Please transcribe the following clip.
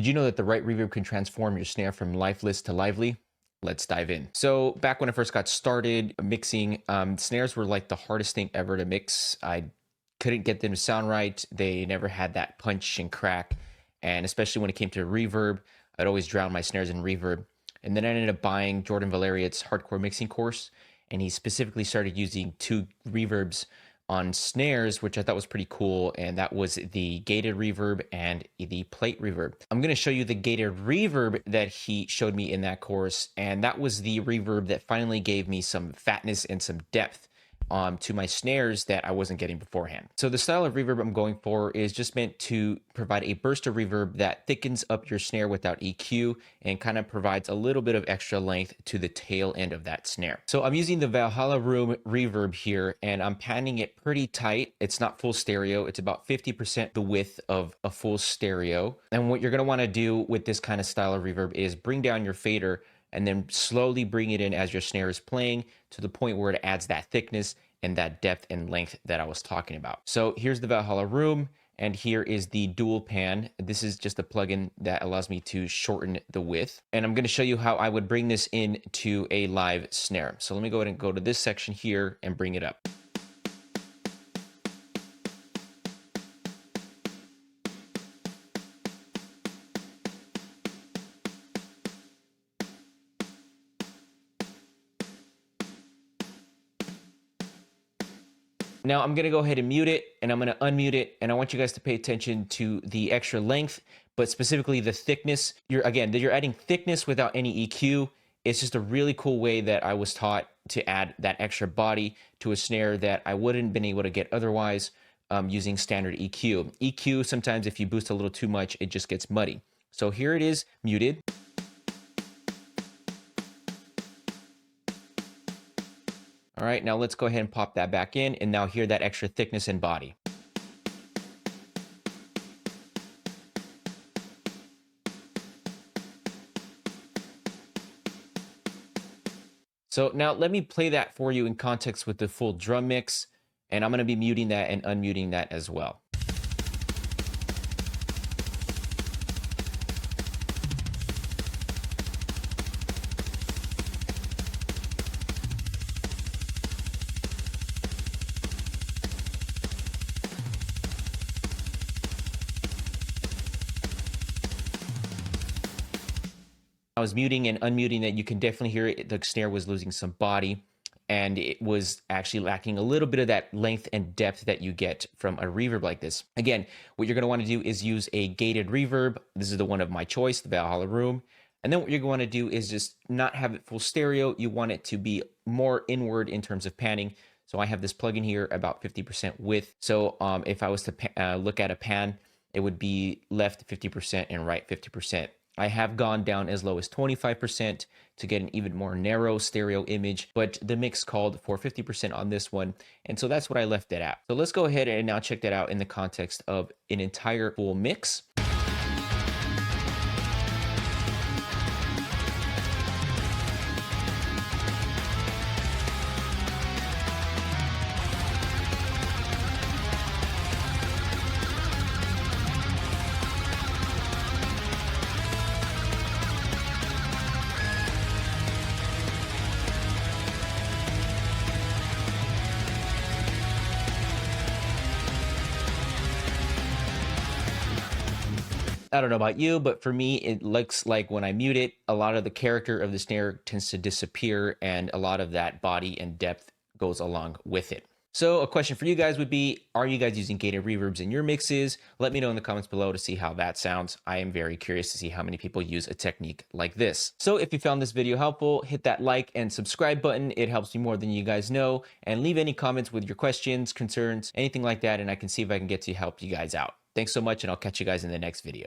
Did you know that the right reverb can transform your snare from lifeless to lively? Let's dive in. So back when I first got started mixing, snares were like the hardest thing ever to mix. I couldn't get them to sound right. They never had that punch and crack. And especially when it came to reverb, I'd always drown my snares in reverb. And then I ended up buying Jordan Valeriot's hardcore mixing course. And he specifically started using two reverbs on snares, which I thought was pretty cool. And that was the gated reverb and the plate reverb. I'm going to show you the gated reverb that he showed me in that course. And that was the reverb that finally gave me some fatness and some depth to my snares that I wasn't getting beforehand. So the style of reverb I'm going for is just meant to provide a burst of reverb that thickens up your snare without EQ and kind of provides a little bit of extra length to the tail end of that snare. So I'm using the Valhalla Room reverb here and I'm panning it pretty tight. It's not full stereo. It's about 50% the width of a full stereo. And what you're going to want to do with this kind of style of reverb is bring down your fader and then slowly bring it in as your snare is playing to the point where it adds that thickness and that depth and length that I was talking about. So here's the Valhalla Room, and here is the dual pan. This is just a plugin that allows me to shorten the width. And I'm gonna show you how I would bring this into a live snare. So let me go ahead and go to this section here and bring it up. Now I'm gonna go ahead and mute it and I'm gonna unmute it, and I want you guys to pay attention to the extra length, but specifically the thickness. You're adding thickness without any EQ. It's just a really cool way that I was taught to add that extra body to a snare that I wouldn't have been able to get otherwise using standard EQ. EQ, sometimes if you boost a little too much, it just gets muddy. So here it is muted. All right, now let's go ahead and pop that back in and now hear that extra thickness and body. So now let me play that for you in context with the full drum mix, and I'm gonna be muting that and unmuting that as well. I was muting and unmuting that. You can definitely hear it. The snare was losing some body and it was actually lacking a little bit of that length and depth that you get from a reverb like this. Again, what you're going to want to do is use a gated reverb. This is the one of my choice, the Valhalla Room. And then what you're going to do is just not have it full stereo. You want it to be more inward in terms of panning. So I have this plugin here about 50% width. So if I was to look at a pan, it would be left 50% and right 50%. I have gone down as low as 25% to get an even more narrow stereo image, but the mix called for 50% on this one. And so that's what I left it at. So let's go ahead and now check that out in the context of an entire full mix. I don't know about you, but for me, it looks like when I mute it, a lot of the character of the snare tends to disappear and a lot of that body and depth goes along with it. So a question for you guys would be, are you guys using gated reverbs in your mixes? Let me know in the comments below to see how that sounds. I am very curious to see how many people use a technique like this. So if you found this video helpful, hit that like and subscribe button. It helps me more than you guys know. And leave any comments with your questions, concerns, anything like that, and I can see if I can get to help you guys out. Thanks so much, and I'll catch you guys in the next video.